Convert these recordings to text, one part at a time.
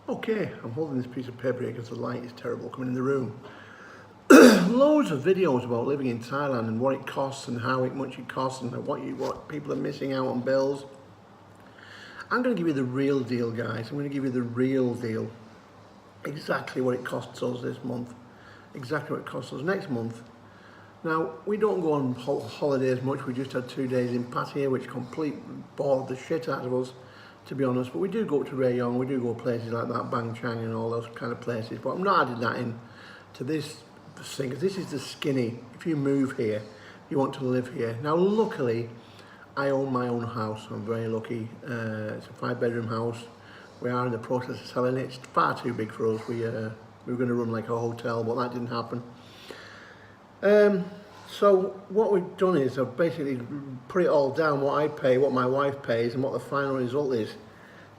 Okay, I'm holding this piece of paper here because the light is terrible coming in the room. Loads of videos about living in Thailand and what it costs and how much it costs and what people are missing out on bills. I'm going to give you the real deal, guys. I'm going to give you the real deal. Exactly what it costs us this month. Exactly what it costs us next month. Now, we don't go on holidays much. We just had 2 days in Pattaya, which completely bored the shit out of us, to be honest. But we do go up to Rayong. We do go places like that, Bang Saray and all those kind of places. But I'm not adding that in to this thing, because this is the skinny. If you move here, you want to live here. Now, luckily, I own my own house. I'm very lucky. It's a 5-bedroom house. We are in the process of selling it. It's far too big for us. We were going to run like a hotel, but that didn't happen. So what we've done is I've basically put it all down, what I pay, what my wife pays, and what the final result is.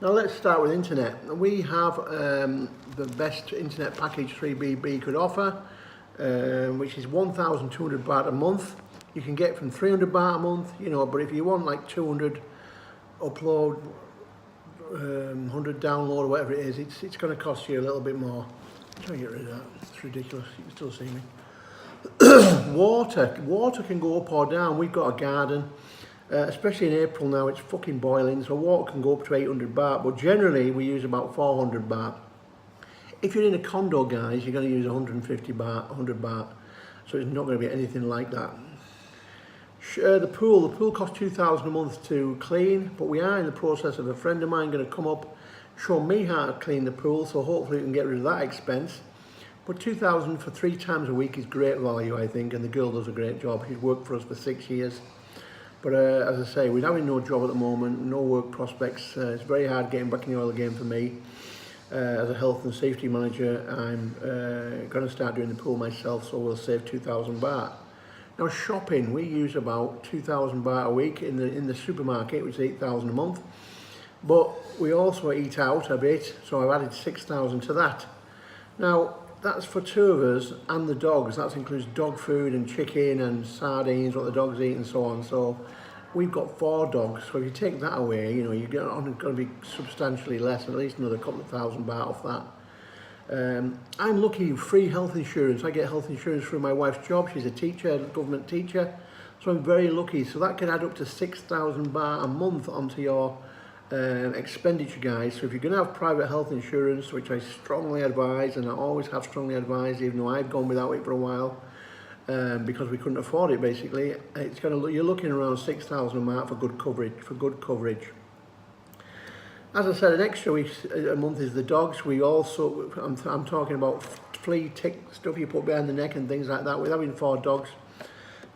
Now let's start with internet. We have the best internet package 3BB could offer, which is 1,200 baht a month. You can get from 300 baht a month, you know, but if you want like 200 upload, 100 download, or whatever it is, it's going to cost you a little bit more. I'm trying to get rid of that. It's ridiculous. You can still see me. Water can go up or down. We've got a garden, especially in April now. It's fucking boiling, so water can go up to 800 baht. But generally, we use about 400 baht. If you're in a condo, guys, you're going to use 150 baht, 100 baht. So it's not going to be anything like that. The pool costs 2,000 a month to clean, but we are in the process of a friend of mine going to come up, show me how to clean the pool, so hopefully we can get rid of that expense. But 2,000 for 3 times a week is great value, I think, and the girl does a great job. She's worked for us for 6 years. But as I say, we're having no job at the moment, no work prospects. It's very hard getting back in the oil game for me. As a health and safety manager, I'm going to start doing the pool myself, so we'll save 2,000 baht. Now shopping, we use about 2,000 baht a week in the supermarket, which is 8,000 a month. But we also eat out a bit, so I've added 6,000 to that. Now, that's for 2 of us and the dogs. That includes dog food and chicken and sardines, what the dogs eat and so on. So we've got 4 dogs. So if you take that away, you know, you're going to be substantially less, at least another couple of thousand baht off that. I'm lucky, free health insurance. I get health insurance through my wife's job. She's a teacher, a government teacher. So I'm very lucky. So that can add up to 6,000 baht a month onto your expenditure, guys. So if you're going to have private health insurance, which I strongly advise, and I always have strongly advised, even though I've gone without it for a while, because we couldn't afford it, basically, it's going to, you're looking around 6,000 a month for good coverage. As I said, an extra week a month is the dogs. We also, I'm talking about flea, tick stuff you put behind the neck and things like that. With having 4 dogs,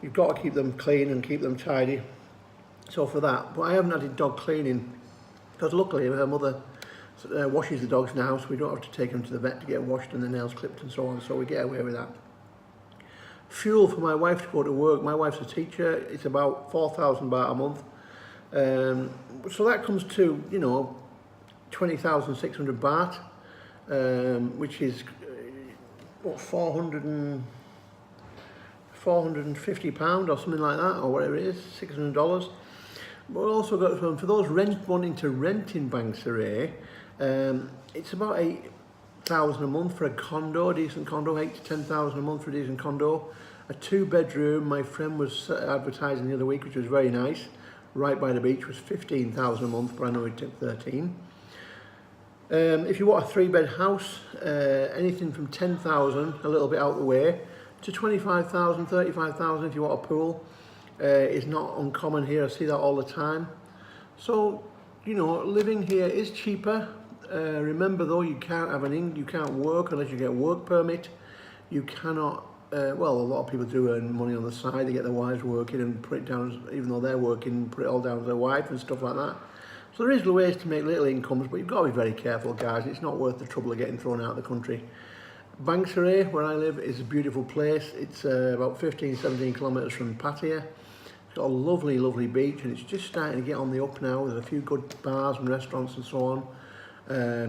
you've got to keep them clean and keep them tidy. So for that, but I haven't added dog cleaning, because luckily her mother washes the dogs now, so we don't have to take them to the vet to get washed and the nails clipped and so on, so we get away with that. Fuel for my wife to go to work. My wife's a teacher. It's about 4,000 baht a month. So that comes to, you know, 20,600 baht, which is what, 450 pound or something like that, or whatever it is, $600. But we also got, for those wanting to rent in Bang Saray, it's about 8,000 a month for a condo, a decent condo, 8,000 to 10,000 a month for a decent condo. A 2-bedroom, my friend was advertising the other week, which was very nice, right by the beach, was 15,000 a month, but I know it took 13. If you want a 3-bed house, anything from 10,000, a little bit out the way, to 25,000, 35,000 if you want a pool. Is not uncommon here. I see that all the time. So, you know, living here is cheaper. Remember though, you can't work unless you get a work permit. You cannot, well, a lot of people do earn money on the side. They get their wives working and put it down, even though they're working, put it all down to their wife and stuff like that. So there is ways to make little incomes, but you've got to be very careful, guys. It's not worth the trouble of getting thrown out of the country. Bang Saray, where I live, is a beautiful place. It's about 15, 17 kilometres from Pattaya. It's got a lovely, lovely beach, and it's just starting to get on the up now. There's a few good bars and restaurants and so on.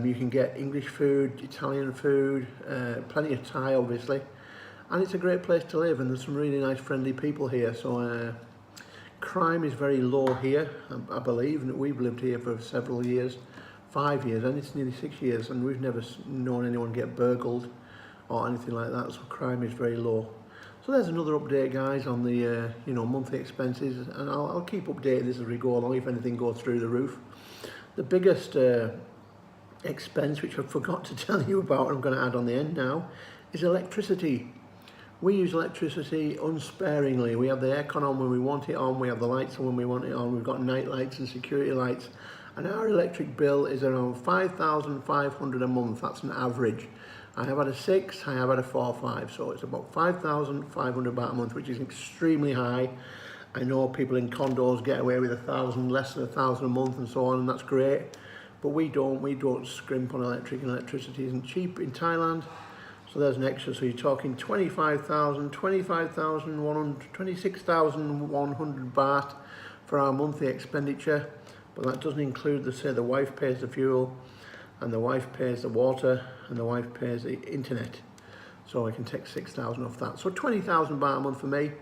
You can get English food, Italian food, plenty of Thai, obviously. And it's a great place to live, and there's some really nice, friendly people here. So crime is very low here, I believe, and we've lived here for several years. 5 years, and it's nearly 6 years, and we've never known anyone get burgled or anything like that, so crime is very low. So there's another update, guys, on the monthly expenses, and I'll keep updating this as we go along if anything goes through the roof. The biggest expense, which I forgot to tell you about, I'm going to add on the end now, is electricity. We use electricity unsparingly. We have the aircon on when we want it on, we have the lights on when we want it on, we've got night lights and security lights, and our electric bill is around 5,500 a month. That's an average. I have had a 6, I have had a 4, 5, so it's about 5,500 baht a month, which is extremely high. I know people in condos get away with 1,000, less than 1,000 a month and so on, and that's great. But we don't scrimp on electric, and electricity isn't cheap in Thailand. So there's an extra, so you're talking 26,100 baht for our monthly expenditure. But that doesn't include the wife pays the fuel, and the wife pays the water, and the wife pays the internet. So I can take 6,000 off that. So 20,000 baht a month for me,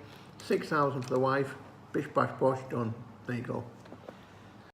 6,000 for the wife, bish bash bosh, done. There you go.